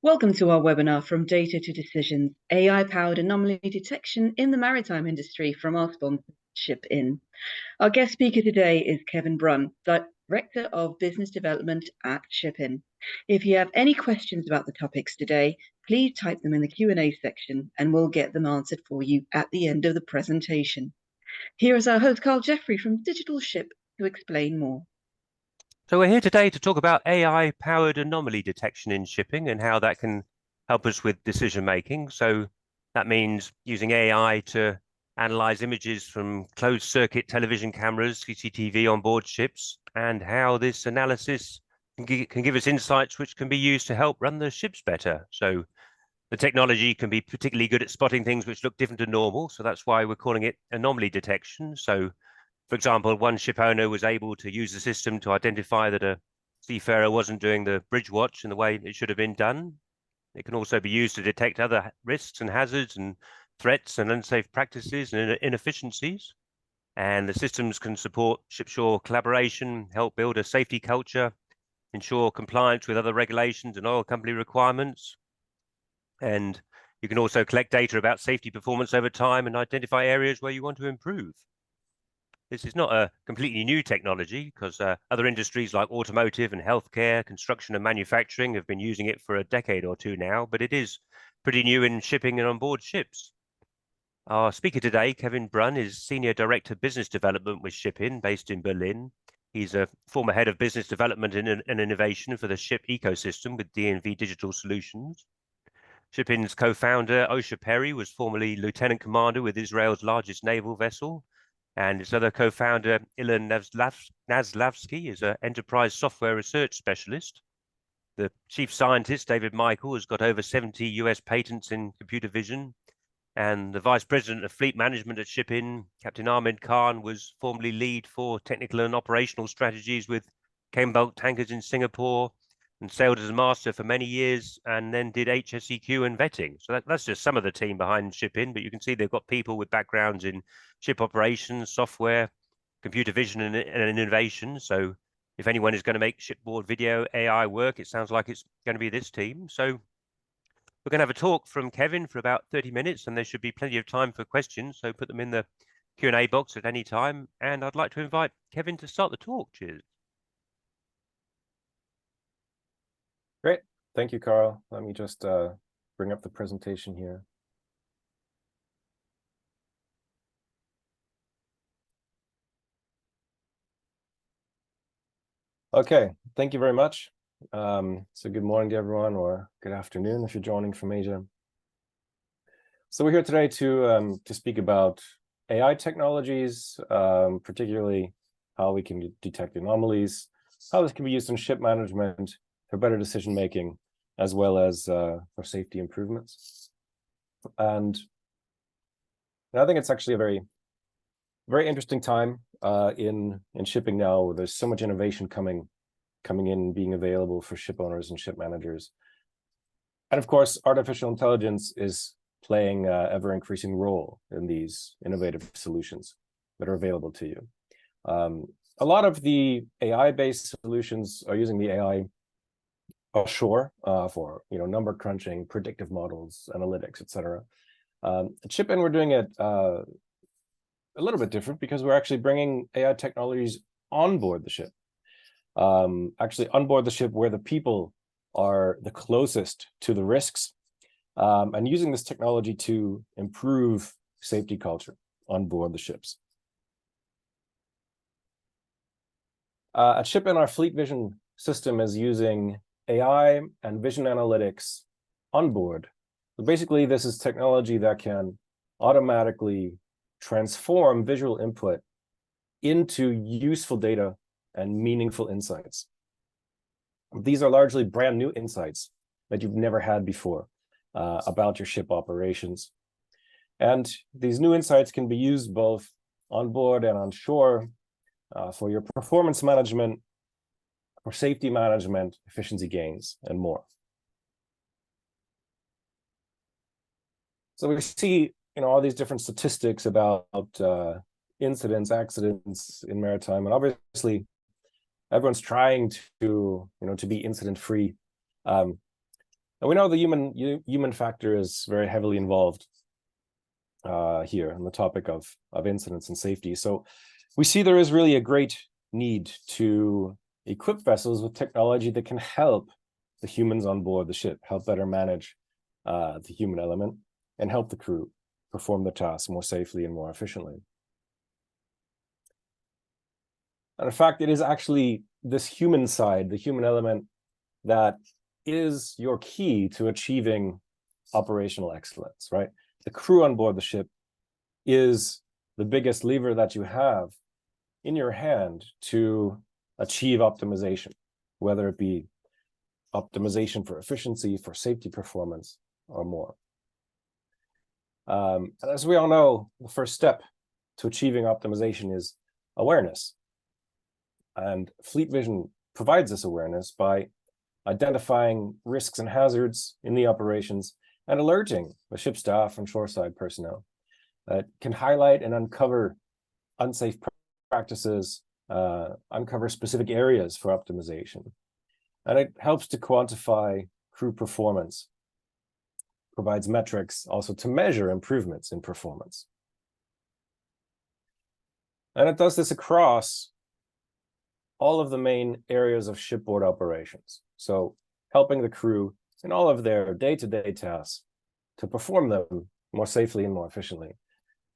Welcome to our webinar From Data to Decisions, AI-powered anomaly detection in the maritime industry from our sponsor, ShipIn. Our guest speaker today is Kevin Brunn, Director of Business Development at ShipIn. If you have any questions about the topics today, please type them in the Q&A section and we'll get them answered for you at the end of the presentation. Here is our host, Carl Jeffrey from Digital Ship, to explain more. So we're here today to talk about AI-powered anomaly detection in shipping and how that can help us with decision making. So that means using AI to analyze images from closed circuit television cameras, CCTV on board ships, and how this analysis can give us insights which can be used to help run the ships better. So the technology can be particularly good at spotting things which look different to normal. So that's why we're calling it anomaly detection. So for example, one ship owner was able to use the system to identify that a seafarer wasn't doing the bridge watch in the way it should have been done. It can also be used to detect other risks and hazards and threats and unsafe practices and inefficiencies. And the systems can support ship-shore collaboration, help build a safety culture, ensure compliance with other regulations and oil company requirements. And you can also collect data about safety performance over time and identify areas where you want to improve. This is not a completely new technology because other industries like automotive and healthcare, construction and manufacturing have been using it for a decade or two now, but it is pretty new in shipping and on board ships. Our speaker today, Kevin Brunn, is Senior Director Business Development with ShipIn, based in Berlin. He's a former Head of Business Development and Innovation for the ship ecosystem with DNV Digital Solutions. ShipIn's co-founder, Osher Perry, was formerly Lieutenant Commander with Israel's largest naval vessel. And his other co-founder, Ilan Naslavsky, is an enterprise software research specialist. The chief scientist, David Michael, has got over 70 US patents in computer vision. And the vice president of fleet management at ShipIn, Captain Ahmed Khan, was formerly lead for technical and operational strategies with Chem Bulk Tankers in Singapore and sailed as a master for many years and then did HSEQ and vetting. So that's just some of the team behind ShipIn, but you can see they've got people with backgrounds in ship operations, software, computer vision and innovation. So if anyone is going to make shipboard video AI work, it sounds like it's going to be this team. So we're going to have a talk from Kevin for about 30 minutes and there should be plenty of time for questions. So put them in the Q&A box at any time. And I'd like to invite Kevin to start the talk. Cheers. Great. Thank you, Carl. Let me just bring up the presentation here. Okay, thank you very much. So good morning to everyone, or good afternoon if you're joining from Asia. So we're here today to speak about AI technologies, particularly how we can detect anomalies, how this can be used in ship management for better decision making, as well as for safety improvements. And I think it's actually a very interesting time in shipping now. There's so much innovation coming in, being available for ship owners and ship managers. And of course, artificial intelligence is playing an ever-increasing role in these innovative solutions that are available to you. A lot of the AI-based solutions are using the AI offshore for number crunching, predictive models, analytics, etc. At ShipIn, we're doing it a little bit different because we're actually bringing AI technologies on board the ship. Actually on board the ship where the people are the closest to the risks, and using this technology to improve safety culture on board the ships. At ShipIn, our FleetVision system is using AI and vision analytics on board. So basically, this is technology that can automatically transform visual input into useful data and meaningful insights. These are largely brand new insights that you've never had before about your ship operations. And these new insights can be used both on board and on shore for your performance management, for safety management, efficiency gains, and more. So we see, all these different statistics about incidents, accidents in maritime, and obviously everyone's trying to, to be incident-free. And we know the human factor is very heavily involved here on the topic of incidents and safety. So we see there is really a great need to equip vessels with technology that can help the humans on board the ship, help better manage the human element, and help the crew perform the tasks more safely and more efficiently. And in fact, it is actually this human side, the human element, that is your key to achieving operational excellence, right? The crew on board the ship is the biggest lever that you have in your hand to achieve optimization, whether it be optimization for efficiency, for safety performance, or more. And as we all know, the first step to achieving optimization is awareness. And FleetVision provides this awareness by identifying risks and hazards in the operations and alerting the ship staff and shoreside personnel that can highlight and uncover unsafe practices, uncover specific areas for optimization. And it helps to quantify crew performance, provides metrics also to measure improvements in performance. And it does this across all of the main areas of shipboard operations. So helping the crew in all of their day-to-day tasks to perform them more safely and more efficiently,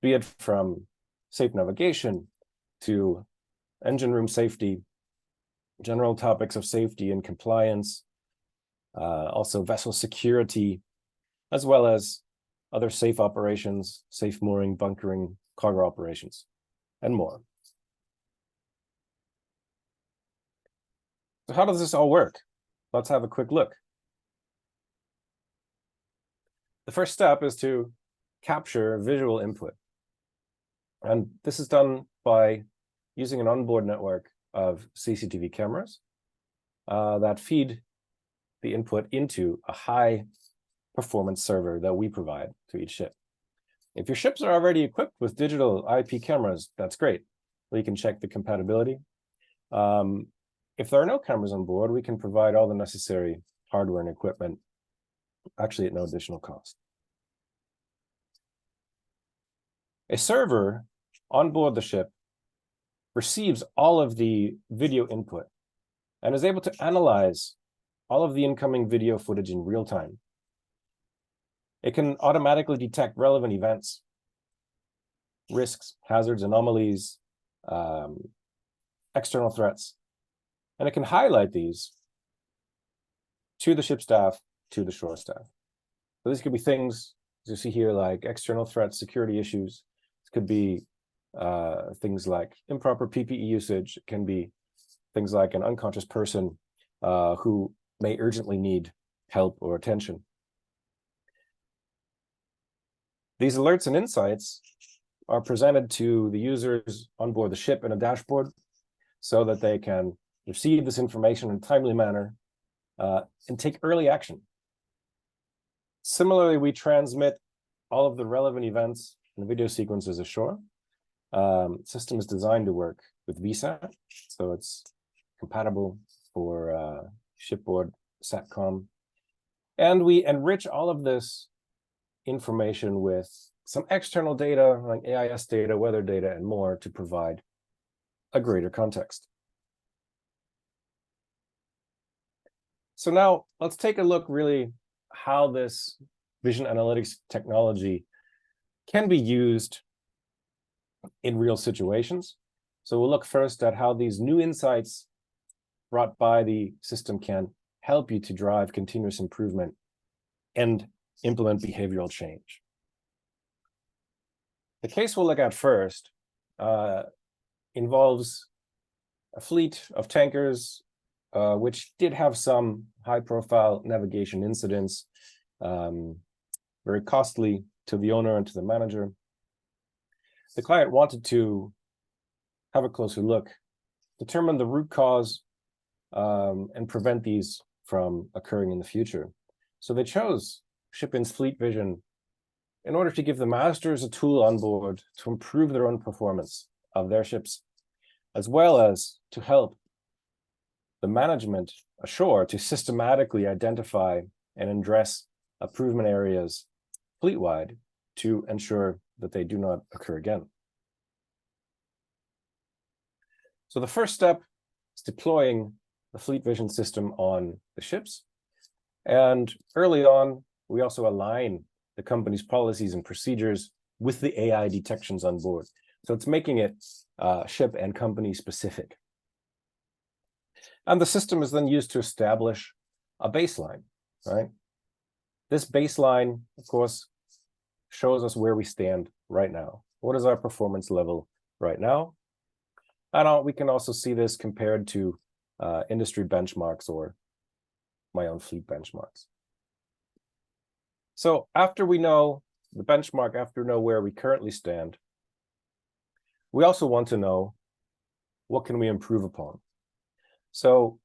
be it from safe navigation to engine room safety, general topics of safety and compliance, also vessel security, as well as other safe operations, safe mooring, bunkering, cargo operations, and more. So how does this all work? Let's have a quick look. The first step is to capture visual input. And this is done by using an onboard network of CCTV cameras that feed the input into a high performance server that we provide to each ship. If your ships are already equipped with digital IP cameras, that's great. We can check the compatibility. If there are no cameras on board, we can provide all the necessary hardware and equipment, actually at no additional cost. A server on board the ship receives all of the video input and is able to analyze all of the incoming video footage in real time. It can automatically detect relevant events, risks, hazards, anomalies, external threats, and it can highlight these to the ship staff, to the shore staff. So these could be things, as you see here, like external threats, security issues. This could be things like improper PPE usage. It can be things like an unconscious person who may urgently need help or attention. These alerts and insights are presented to the users on board the ship in a dashboard so that they can receive this information in a timely manner and take early action. Similarly, we transmit all of the relevant events and video sequences ashore. System is designed to work with VSAT, so it's compatible for shipboard SATCOM. And we enrich all of this information with some external data, like AIS data, weather data, and more to provide a greater context. So now let's take a look really how this vision analytics technology can be used in real situations. So we'll look first at how these new insights brought by the system can help you to drive continuous improvement and implement behavioral change. The case we'll look at first involves a fleet of tankers which did have some high-profile navigation incidents, very costly to the owner and to the manager. The client wanted to have a closer look, determine the root cause, and prevent these from occurring in the future. So they chose ShipIn's FleetVision in order to give the masters a tool on board to improve their own performance of their ships, as well as to help the management ashore to systematically identify and address improvement areas fleet-wide to ensure that they do not occur again. So the first step is deploying the FleetVision system on the ships. And early on, we also align the company's policies and procedures with the AI detections on board. So it's making it ship and company specific. And the system is then used to establish a baseline, right? This baseline, of course, shows us where we stand right now. What is our performance level right now? And we can also see this compared to industry benchmarks or my own fleet benchmarks. So after we know the benchmark, after we know where we currently stand, we also want to know what can we improve upon. So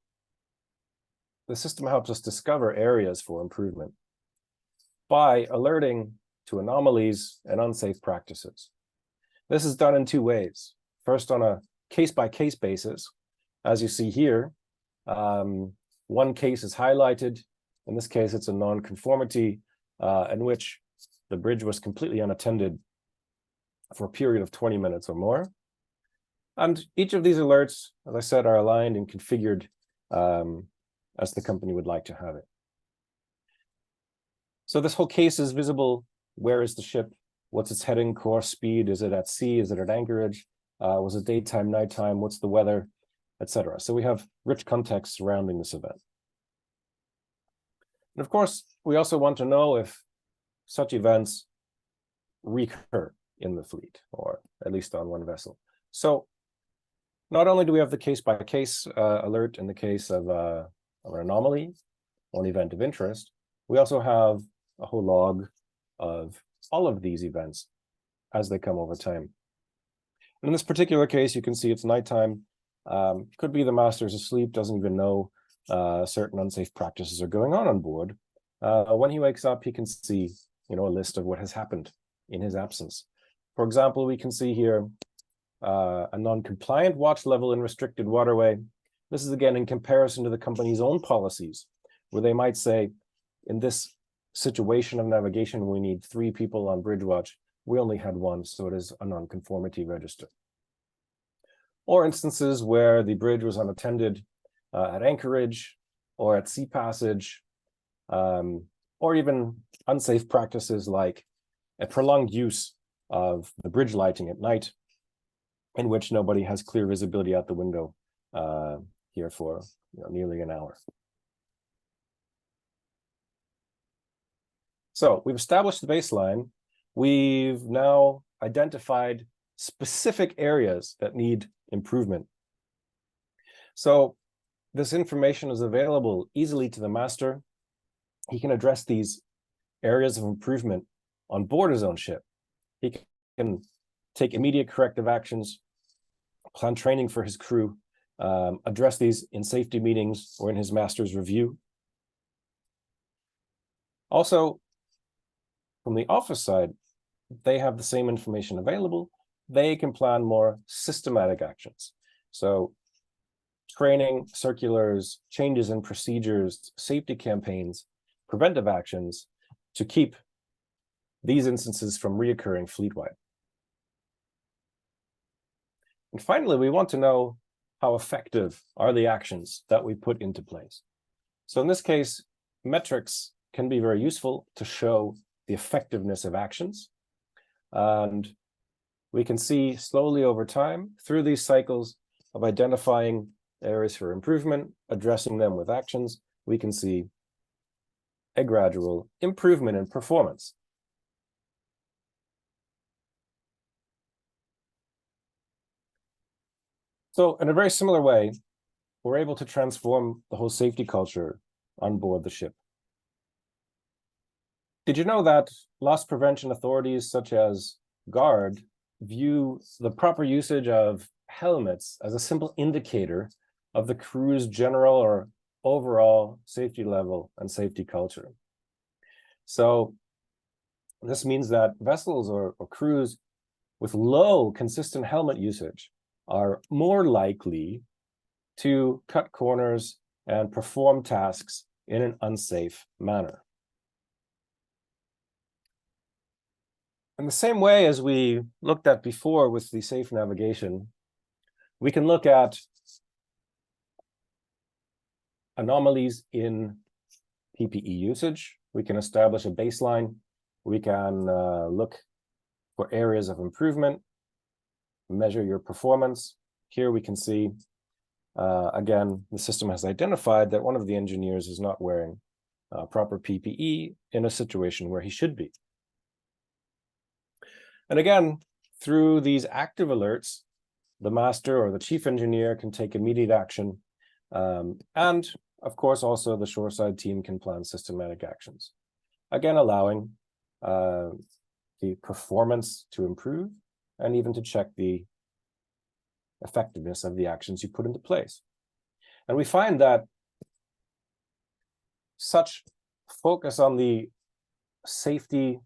the system helps us discover areas for improvement by alerting to anomalies and unsafe practices. This is done in two ways. First, on a case-by-case basis. As you see here, one case is highlighted. In this case, it's a non-conformity in which the bridge was completely unattended for a period of 20 minutes or more. And each of these alerts, as I said, are aligned and configured as the company would like to have it. So this whole case is visible. Where is the ship? What's its heading, course, speed? Is it at sea? Is it at anchorage? Was it daytime, nighttime? What's the weather, etc. So we have rich context surrounding this event. And of course, we also want to know if such events recur in the fleet, or at least on one vessel. So not only do we have the case-by-case alert in the case of an anomaly or an event of interest, we also have a whole log of all of these events as they come over time. And in this particular case, you can see it's nighttime. Could be the master's asleep, doesn't even know certain unsafe practices are going on board. When he wakes up, he can see, a list of what has happened in his absence. For example, we can see here a non-compliant watch level in restricted waterway. This is again in comparison to the company's own policies, where they might say, in this situation of navigation, we need 3 people on bridge watch. We only had 1, so it is a non-conformity register. Or instances where the bridge was unattended at anchorage or at sea passage, or even unsafe practices like a prolonged use of the bridge lighting at night, in which nobody has clear visibility out the window here for nearly an hour. So we've established the baseline. We've now identified specific areas that need improvement. So this information is available easily to the master. He can address these areas of improvement on board his own ship. He can take immediate corrective actions, plan training for his crew, address these in safety meetings or in his master's review. Also, from the office side, they have the same information available. They can plan more systematic actions. So training, circulars, changes in procedures, safety campaigns, preventive actions to keep these instances from reoccurring fleet-wide. And finally, we want to know how effective are the actions that we put into place. So in this case, metrics can be very useful to show the effectiveness of actions. And we can see slowly over time through these cycles of identifying areas for improvement, addressing them with actions, we can see a gradual improvement in performance. So in a very similar way, we're able to transform the whole safety culture on board the ship. Did you know that loss prevention authorities such as GUARD view the proper usage of helmets as a simple indicator of the crew's general or overall safety level and safety culture? So this means that vessels or crews with low consistent helmet usage are more likely to cut corners and perform tasks in an unsafe manner. In the same way as we looked at before with the safe navigation, we can look at anomalies in PPE usage. We can establish a baseline. We can look for areas of improvement, measure your performance. Here we can see, again, the system has identified that one of the engineers is not wearing proper PPE in a situation where he should be. And again, through these active alerts, the master or the chief engineer can take immediate action. And of course, also the shoreside team can plan systematic actions. Again, allowing the performance to improve and even to check the effectiveness of the actions you put into place. And we find that such focus on the safety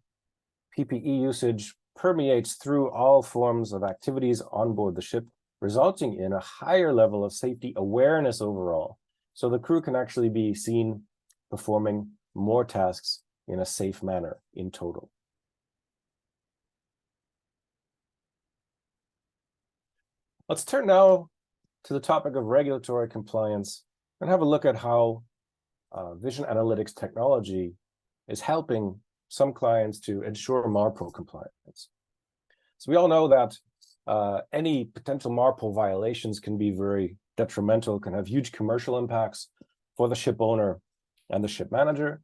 PPE usage permeates through all forms of activities on board the ship, resulting in a higher level of safety awareness overall. So the crew can actually be seen performing more tasks in a safe manner in total. Let's turn now to the topic of regulatory compliance and have a look at how vision analytics technology is helping some clients to ensure MARPOL compliance. So we all know that any potential MARPOL violations can be very detrimental, can have huge commercial impacts for the ship owner and the ship manager.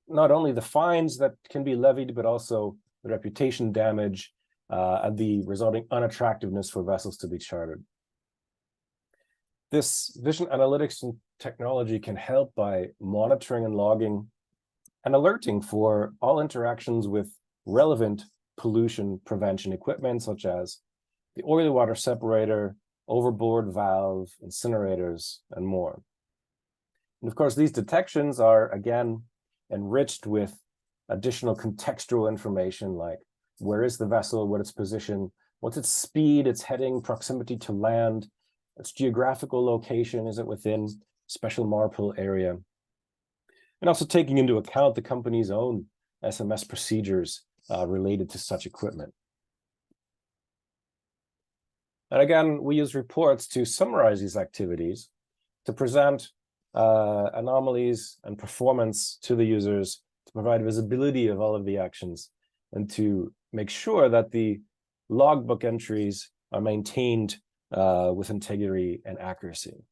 Not only the fines that can be levied, but also the reputation damage and the resulting unattractiveness for vessels to be chartered. This vision analytics and technology can help by monitoring and logging and alerting for all interactions with relevant pollution prevention equipment, such as the oily water separator, overboard valve, incinerators, and more. And of course, these detections are, again, enriched with additional contextual information like where is the vessel, what its position, what's its speed, its heading, proximity to land, its geographical location, is it within special MARPOL area? And also taking into account the company's own SMS procedures related to such equipment. And again, we use reports to summarize these activities, to present anomalies and performance to the users, to provide visibility of all of the actions, and to make sure that the logbook entries are maintained with integrity and accuracy.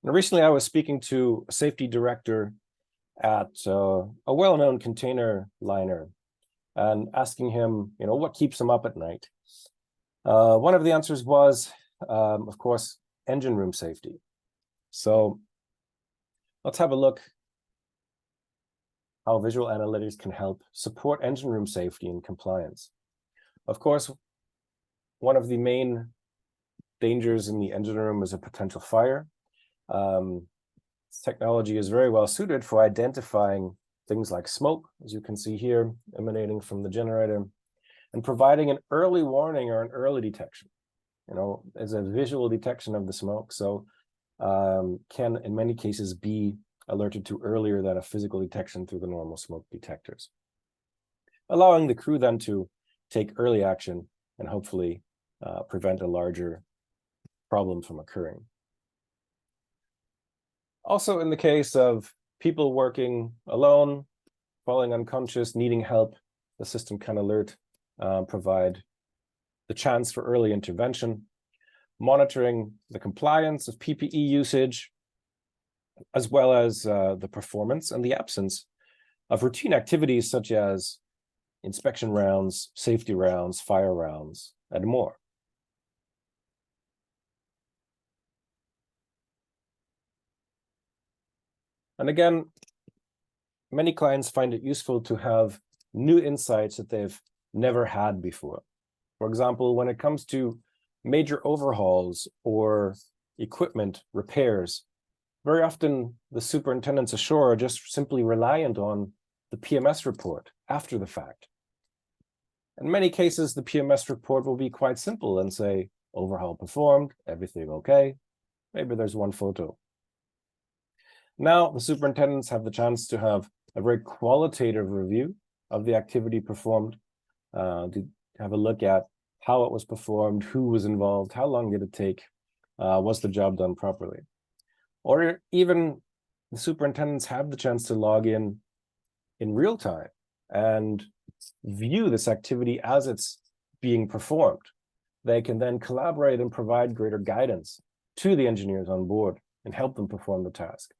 And recently, I was speaking to a safety director at a well-known container liner and asking him, what keeps him up at night? One of the answers was, of course, engine room safety. So let's have a look how visual analytics can help support engine room safety and compliance. Of course, one of the main dangers in the engine room is a potential fire. This technology is very well suited for identifying things like smoke, as you can see here, emanating from the generator, and providing an early warning or an early detection. As a visual detection of the smoke, so can in many cases be alerted to earlier than a physical detection through the normal smoke detectors, allowing the crew then to take early action and hopefully prevent a larger problem from occurring. Also, in the case of people working alone, falling unconscious, needing help, the system can alert, provide the chance for early intervention, monitoring the compliance of PPE usage, as well as the performance and the absence of routine activities such as inspection rounds, safety rounds, fire rounds, and more. And again, many clients find it useful to have new insights that they've never had before. For example, when it comes to major overhauls or equipment repairs, very often the superintendents ashore are just simply reliant on the PMS report after the fact. In many cases, the PMS report will be quite simple and say, overhaul performed, everything okay. Maybe there's one photo. Now the superintendents have the chance to have a very qualitative review of the activity performed, to have a look at how it was performed, who was involved, how long did it take, was the job done properly? Or even the superintendents have the chance to log in real time and view this activity as it's being performed. They can then collaborate and provide greater guidance to the engineers on board and help them perform the task.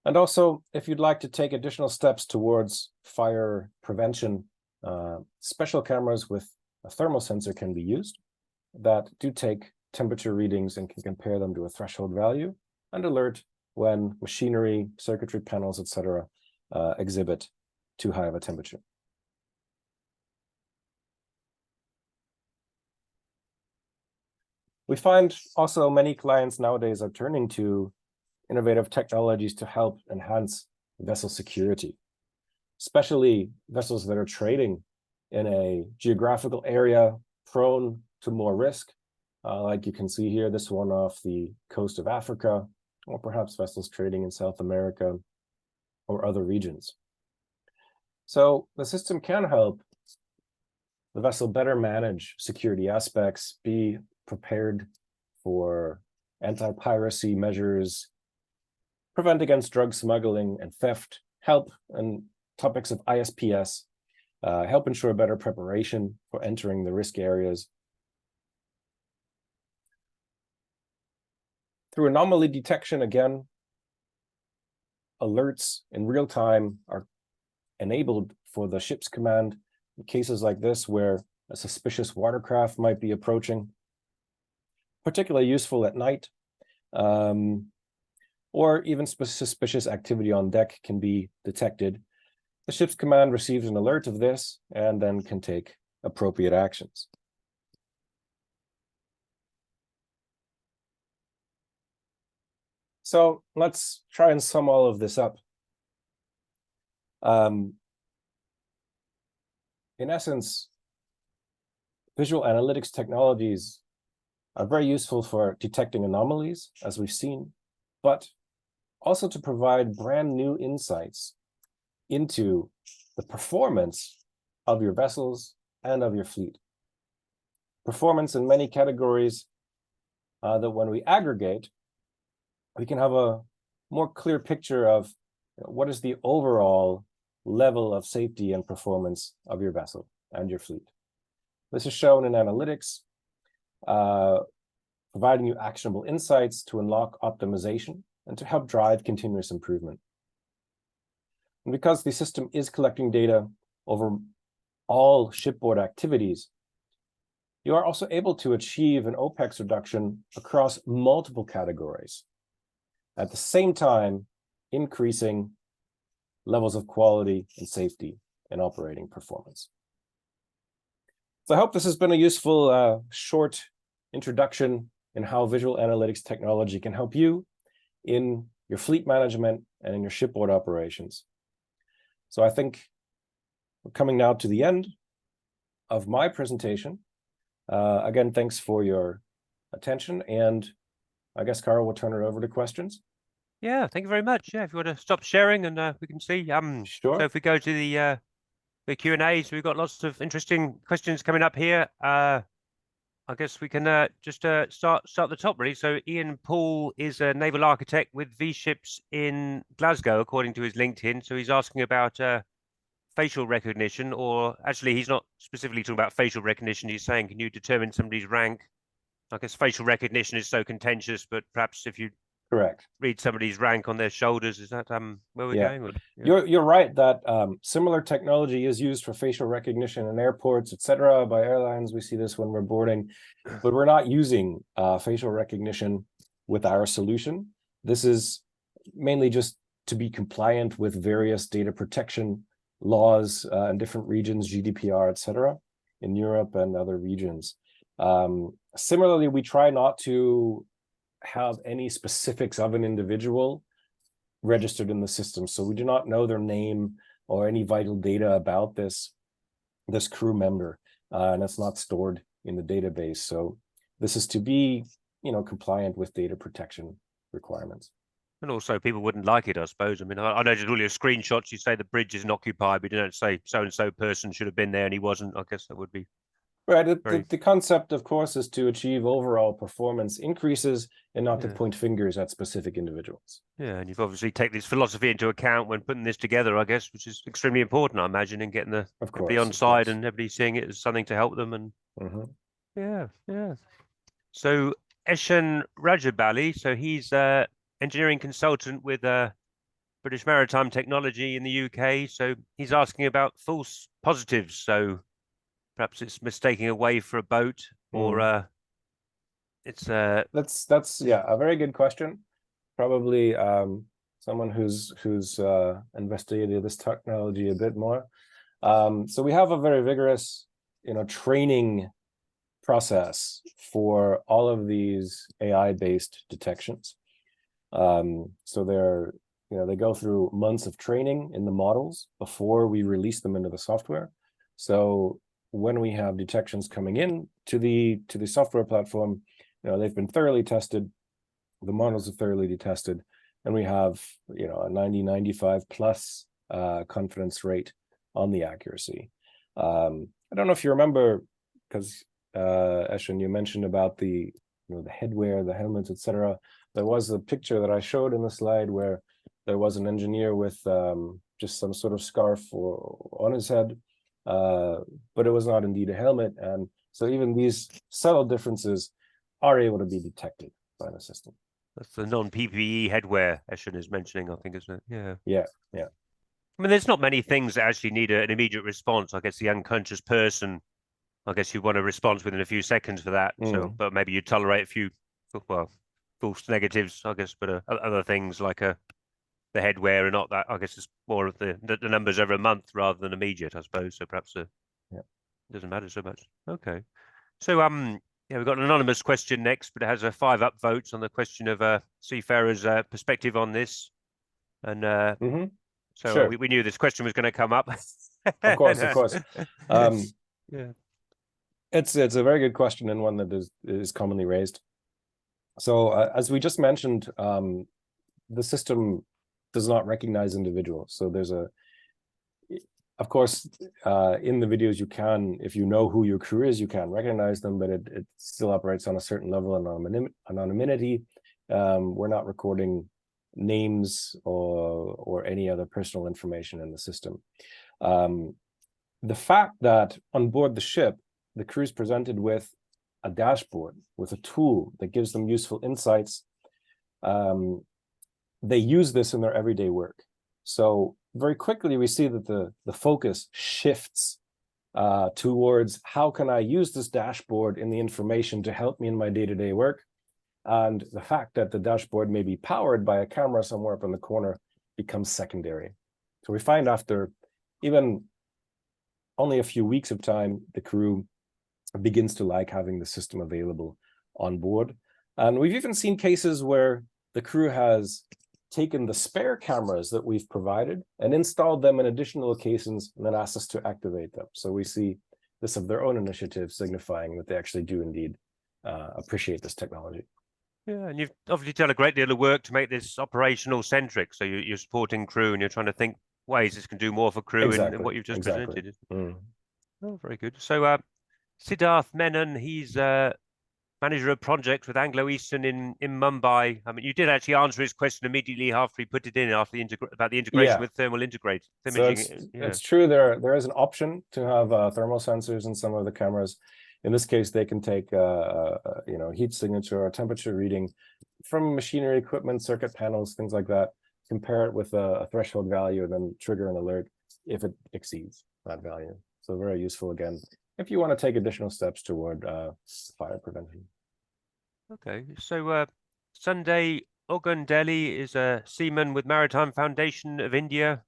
And also, if you'd like to take additional steps towards fire prevention, special cameras with a thermal sensor can be used that do take temperature readings and can compare them to a threshold value and alert when machinery, circuitry panels, etc., exhibit too high of a temperature. We find also many clients nowadays are turning to innovative technologies to help enhance vessel security, especially vessels that are trading in a geographical area prone to more risk, like you can see here, this one off the coast of Africa, or perhaps vessels trading in South America or other regions. So the system can help the vessel better manage security aspects, be prepared for anti-piracy measures, prevent against drug smuggling and theft, help in topics of ISPS, help ensure better preparation for entering the risk areas. Through anomaly detection, again, alerts in real time are enabled for the ship's command in cases like this where a suspicious watercraft might be approaching, particularly useful at night, or even suspicious activity on deck can be detected. The ship's command receives an alert of this and then can take appropriate actions. So let's try and sum all of this up. In essence, visual analytics technologies are very useful for detecting anomalies, as we've seen, but also to provide brand new insights into the performance of your vessels and of your fleet. Performance in many categories that when we aggregate, we can have a more clear picture of what is the overall level of safety and performance of your vessel and your fleet. This is shown in analytics, providing you actionable insights to unlock optimization and to help drive continuous improvement. And because the system is collecting data over all shipboard activities, you are also able to achieve an OPEX reduction across multiple categories, at the same time increasing levels of quality and safety and operating performance. So I hope this has been a useful short introduction in how visual analytics technology can help you in your fleet management and in your shipboard operations. So I think we're coming now to the end of my presentation. Again, thanks for your attention, and I guess Carl will turn it over to questions. Yeah, thank you very much. Yeah, if you want to stop sharing and we can see. Sure. So if we go to the Q&A, so we've got lots of interesting questions coming up here. I guess we can just start the top really. So Ian Paul is a naval architect with V-Ships in Glasgow, according to his LinkedIn. So he's asking about facial recognition, or actually he's not specifically talking about facial recognition. He's saying, can you determine somebody's rank? I guess facial recognition is so contentious, but perhaps if you Correct. read somebody's rank on their shoulders, is that where we're going? Or, yeah. You're right that similar technology is used for facial recognition in airports, etc. by airlines. We see this when we're boarding, but we're not using facial recognition with our solution. This is mainly just to be compliant with various data protection laws in different regions, GDPR, etc., in Europe and other regions. Similarly, we try not to have any specifics of an individual registered in the system. So we do not know their name or any vital data about this crew member. and it's not stored in the database. So this is to be, compliant with data protection requirements. And also, people wouldn't like it, I suppose. I mean, I noticed all your screenshots. You say the bridge isn't occupied, but you don't say so-and-so person should have been there and he wasn't. I guess that would be right. very... The concept, of course, is to achieve overall performance increases and not to point fingers at specific individuals. Yeah, and you've obviously taken this philosophy into account when putting this together, I guess, which is extremely important, I imagine, in getting everybody on side and everybody seeing it as something to help them. And yeah. So Eshan Rajabali, so he's engineering consultant with British Maritime Technology in the UK. So he's asking about false positives. So perhaps it's mistaking a wave for a boat, or it's that's a very good question. Probably someone who's investigated this technology a bit more. So we have a very vigorous, training process for all of these AI-based detections. So they go through months of training in the models before we release them into the software. So when we have detections coming in to the software platform, they've been thoroughly tested, the models are thoroughly tested, and we have a 90-95 plus confidence rate on the accuracy. I don't know if you remember, because Eshan, you mentioned about the the headwear, the helmets, etc. There was a picture that I showed in the slide where there was an engineer with just some sort of scarf on his head, but it was not indeed a helmet. And so even these subtle differences are able to be detected by the system. That's the non-PPE headwear Eshan is mentioning, I think, isn't it? Yeah. I mean, there's not many things that actually need an immediate response. I guess the unconscious person, I guess you want a response within a few seconds for that. So, but maybe you tolerate a few, false negatives, I guess, but other things like the headwear are not that. I guess it's more of the numbers over a month rather than immediate, I suppose. So perhaps it doesn't matter so much. Okay. So we've got an anonymous question next, but it has 5 upvotes on the question of seafarers' perspective on this. And so sure. we knew this question was going to come up. Of course. Yeah. It's a very good question, and one that is commonly raised. So as we just mentioned, the system does not recognize individuals. So there's of course, in the videos you can, if you know who your crew is, you can recognize them, but it still operates on a certain level of anonymity. We're not recording names or any other personal information in the system. The fact that on board the ship, the crew is presented with a dashboard, with a tool that gives them useful insights, they use this in their everyday work. So very quickly, we see that the focus shifts towards how can I use this dashboard in the information to help me in my day-to-day work. And the fact that the dashboard may be powered by a camera somewhere up in the corner becomes secondary. So we find after even only a few weeks of time, the crew begins to like having the system available on board. And we've even seen cases where the crew has taken the spare cameras that we've provided and installed them in additional locations and then asked us to activate them. So we see this of their own initiative, signifying that they actually do indeed appreciate this technology. Yeah, and you've obviously done a great deal of work to make this operational centric. So you're supporting crew and you're trying to think ways this can do more for crew in what you've just presented. Oh, very good. So Siddharth Menon, he's manager of project with Anglo Eastern in Mumbai. I mean, you did actually answer his question immediately after he put it in, after about the integration with thermal integrate. So it's true, there is an option to have thermal sensors in some of the cameras. In this case, they can take heat signature or temperature reading from machinery, equipment, circuit panels, things like that, compare it with a threshold value, and then trigger an alert if it exceeds that value. So very useful, again, if you want to take additional steps toward fire prevention. Okay, so Sunday Ogundeli is a seaman with Maritime Foundation of India.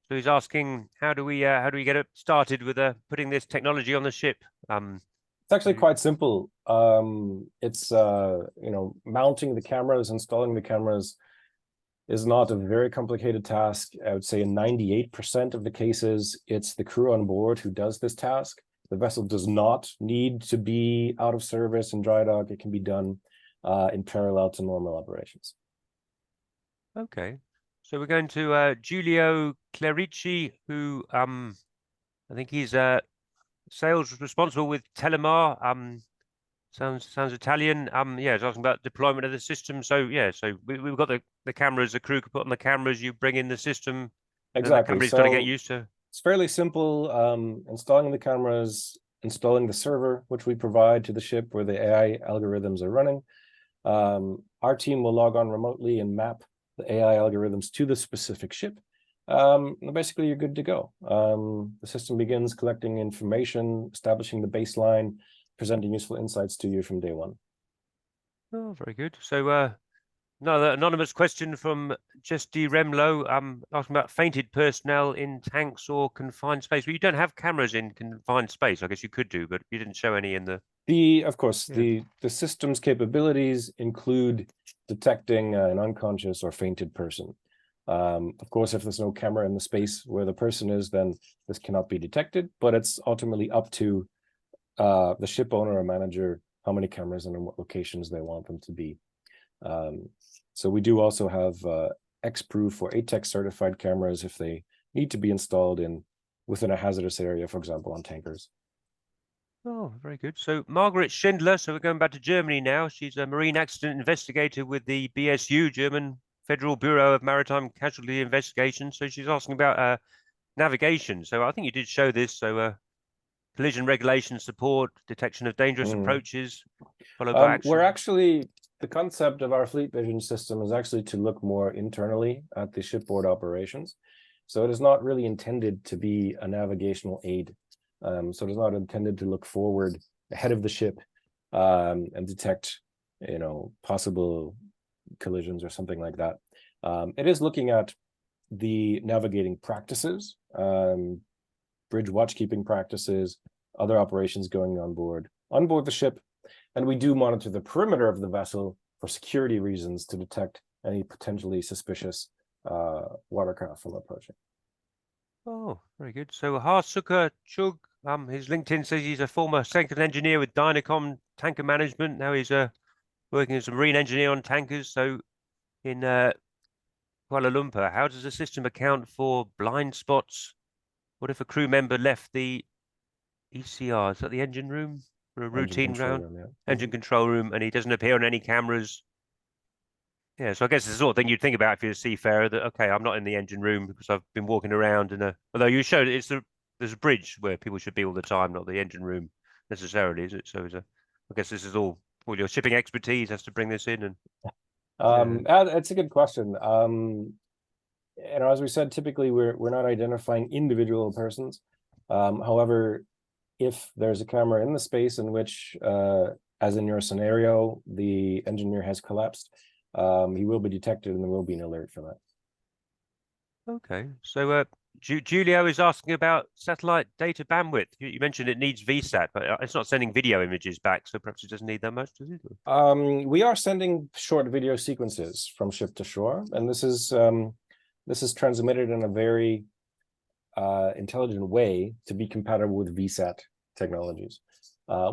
So he's asking, how do we get it started with putting this technology on the ship? It's actually quite simple. It's mounting the cameras, installing the cameras is not a very complicated task. I would say in 98% of the cases, it's the crew on board who does this task. The vessel does not need to be out of service in dry dock. It can be done in parallel to normal operations. Okay, so we're going to Giulio Clerici, who I think he's sales responsible with Telemar. Sounds Italian. Yeah, it's asking about deployment of the system. So yeah, so we've got the cameras. The crew can put on the cameras. You bring in the system. Exactly. And the company's got to get used to. It's fairly simple. Installing the cameras, installing the server, which we provide to the ship where the AI algorithms are running. Our team will log on remotely and map the AI algorithms to the specific ship. Basically, you're good to go. The system begins collecting information, establishing the baseline, presenting useful insights to you from day one. Oh, very good. So another anonymous question from Justy Remlo, asking about fainted personnel in tanks or confined space. Well, you don't have cameras in confined space. I guess you could do, but you didn't show any in the... Of course, the system's capabilities include detecting an unconscious or fainted person. Of course, if there's no camera in the space where the person is, then this cannot be detected, but it's ultimately up to the ship owner or manager how many cameras and in what locations they want them to be. So we do also have X-proof or ATEX certified cameras if they need to be installed within a hazardous area, for example, on tankers. Oh, very good. So Margaret Schindler, so we're going back to Germany now. She's a marine accident investigator with the BSU, German Federal Bureau of Maritime Casualty Investigation. So she's asking about navigation. So I think you did show this. So collision regulation support, detection of dangerous approaches, followed by action. The concept of our FleetVision system is actually to look more internally at the shipboard operations. So it is not really intended to be a navigational aid. So it is not intended to look forward ahead of the ship and detect, possible collisions or something like that. It is looking at the navigating practices, bridge watchkeeping practices, other operations going on board the ship. And we do monitor the perimeter of the vessel for security reasons to detect any potentially suspicious watercraft from approaching. Oh, very good. So Harsuka Chug, his LinkedIn says he's a former second engineer with Dynacom Tanker Management. Now he's working as a marine engineer on tankers. So in Kuala Lumpur, how does the system account for blind spots? What if a crew member left the ECR? Is that the engine room for a routine round? Engine control room, and he doesn't appear on any cameras. Yeah, so I guess it's the sort of thing you'd think about if you're a seafarer, that, okay, I'm not in the engine room because I've been walking around although you showed there's a bridge where people should be all the time, not the engine room necessarily, is it? So I guess this is all your shipping expertise has to bring this in. And it's a good question. As we said, typically we're not identifying individual persons. However, if there's a camera in the space in which, as in your scenario, the engineer has collapsed, he will be detected and there will be an alert for that. Okay, so Julio is asking about satellite data bandwidth. You mentioned it needs VSAT, but it's not sending video images back, so perhaps it doesn't need that much, does it? We are sending short video sequences from ship to shore, and this is transmitted in a very intelligent way to be compatible with VSAT technologies.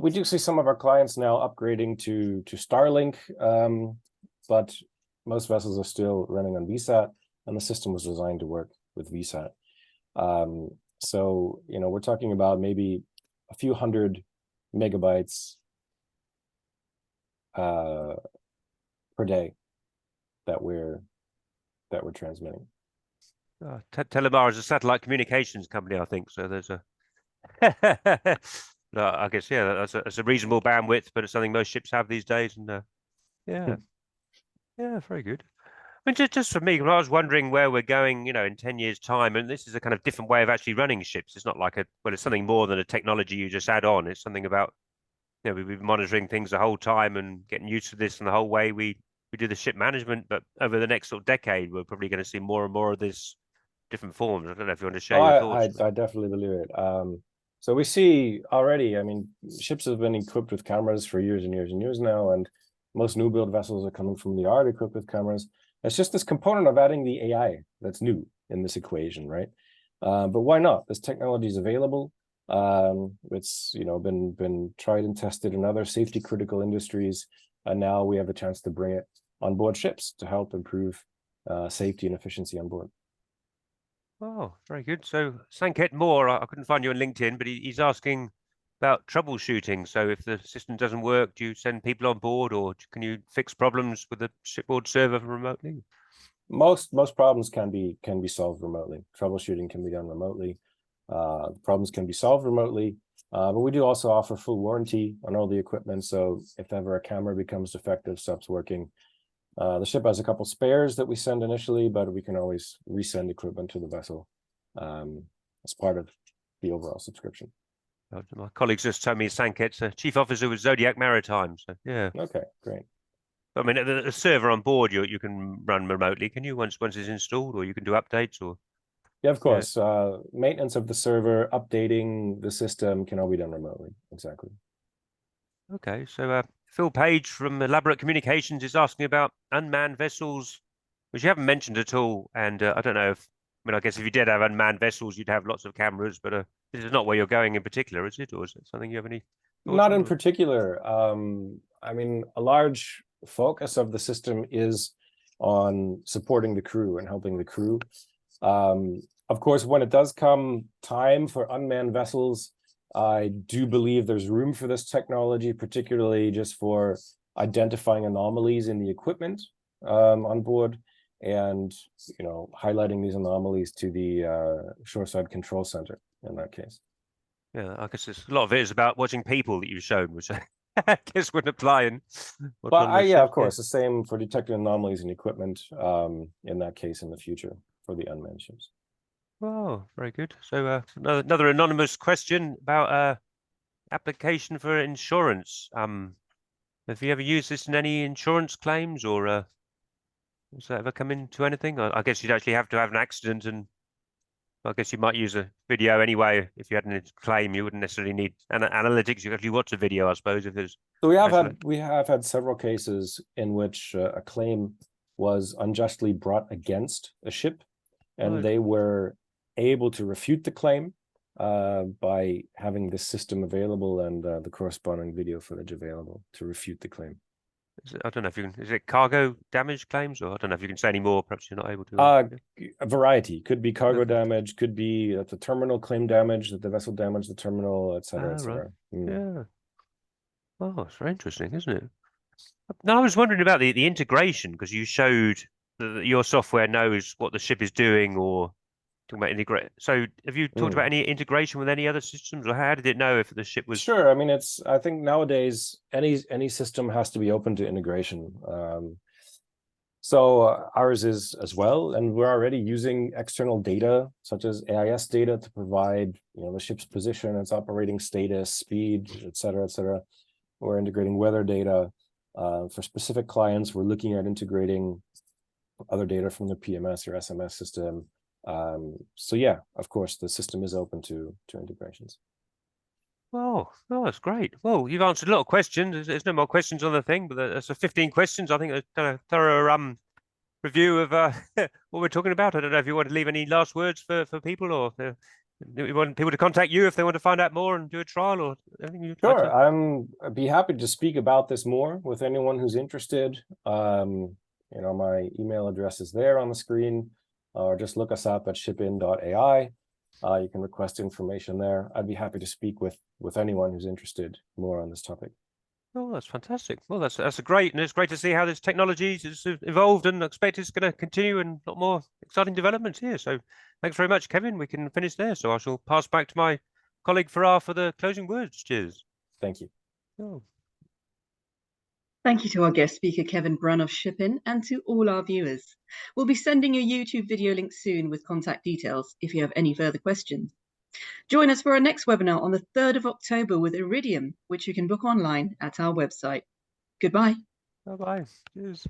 We do see some of our clients now upgrading to Starlink, but most vessels are still running on VSAT, and the system was designed to work with VSAT. So we're talking about maybe a few hundred megabytes per day that we're transmitting. Telemar is a satellite communications company, I think. So there's a, no, I guess that's a reasonable bandwidth, but it's something most ships have these days. And yeah, very good. I mean, just for me, when I was wondering where we're going, in 10 years' time, and this is a kind of different way of actually running ships. It's not like it's something more than a technology you just add on. It's something about, we've been monitoring things the whole time and getting used to this, and the whole way we do the ship management. But over the next sort of decade, we're probably going to see more and more of this different forms. I don't know if you want to share your thoughts. I definitely believe it. So we see already, ships have been equipped with cameras for years and years and years now, and most new build vessels are coming from the yard equipped with cameras. It's just this component of adding the AI that's new in this equation, right? But why not? This technology is available. It's been tried and tested in other safety critical industries, and now we have a chance to bring it on board ships to help improve safety and efficiency on board. Oh, very good. So Sanket Moore, I couldn't find you on LinkedIn, but he's asking about troubleshooting. So if the system doesn't work, do you send people on board, or can you fix problems with the shipboard server remotely? Most problems can be solved remotely. Troubleshooting can be done remotely. Problems can be solved remotely, but we do also offer full warranty on all the equipment. So if ever a camera becomes defective, stops working, the ship has a couple spares that we send initially, but we can always resend equipment to the vessel as part of the overall subscription. My colleagues just told me Sanket's a chief officer with Zodiac Maritime. So yeah. Okay, great. I mean, the server on board you can run remotely, can you? Once it's installed, or you can do updates, or yeah, of course. Yeah. Maintenance of the server, updating the system can all be done remotely. Exactly. Okay, so Phil Page from Elaborate Communications is asking about unmanned vessels, which you haven't mentioned at all. And I don't know if, I mean, I guess if you did have unmanned vessels, you'd have lots of cameras, but this is not where you're going in particular, is it? Or is it something you have any thoughts Not on? in particular. I mean, a large focus of the system is on supporting the crew and helping the crew. Of course, when it does come time for unmanned vessels, I do believe there's room for this technology, particularly just for identifying anomalies in the equipment on board, and highlighting these anomalies to the shoreside control center in that case. Yeah, I guess a lot of it is about watching people that you've shown, which I guess wouldn't apply in. But yeah, of course, the same for detecting anomalies in equipment in that case in the future for the unmanned ships. Oh, very good. So another anonymous question about application for insurance. Have you ever used this in any insurance claims, or has that ever come into anything? I guess you'd actually have to have an accident, and I guess you might use a video anyway. If you had a claim, you wouldn't necessarily need analytics. You actually watch a video, I suppose, if there's. So we have had several cases in which a claim was unjustly brought against a ship, and they were able to refute the claim by having this system available and the corresponding video footage available to refute the claim. I don't know if you can. Is it cargo damage claims, or I don't know if you can say any more. Perhaps you're not able to. A variety. Could be cargo damage. Could be the terminal claim damage, that the vessel damaged the terminal, etc., etc. Right. Yeah. Oh, it's very interesting, isn't it? Now, I was wondering about the integration, because you showed that your software knows what the ship is doing, or talking about integrate. So have you talked about any integration with any other systems, or how did it know if the ship was? Sure. I mean, I think nowadays any system has to be open to integration. So ours is as well, and we're already using external data such as AIS data to provide the ship's position, its operating status, speed, etc., etc. We're integrating weather data. For specific clients, we're looking at integrating other data from the PMS or SMS system. So yeah, of course, the system is open to integrations. Oh, that's great. Well, you've answered a lot of questions. There's no more questions on the thing, but that's 15 questions. I think a kind of thorough review of what we're talking about. I don't know if you want to leave any last words for people, or you want people to contact you if they want to find out more and do a trial, or anything you'd like to... I'd be happy to speak about this more with anyone who's interested. My email address is there on the screen, or just look us up at shipin.ai. You can request information there. I'd be happy to speak with anyone who's interested more on this topic. Oh, that's fantastic. Well, that's great, and it's great to see how this technology has evolved, and I expect it's going to continue, and a lot more exciting developments here. So thanks very much, Kevin. We can finish there. So I shall pass back to my colleague Farah for the closing words. Cheers. Thank you. Oh. Thank you to our guest speaker, Kevin Brunn of ShipIn, and to all our viewers. We'll be sending a YouTube video link soon with contact details if you have any further questions. Join us for our next webinar on the 3rd of October with Iridium, which you can book online at our website. Goodbye. Bye-bye. Cheers.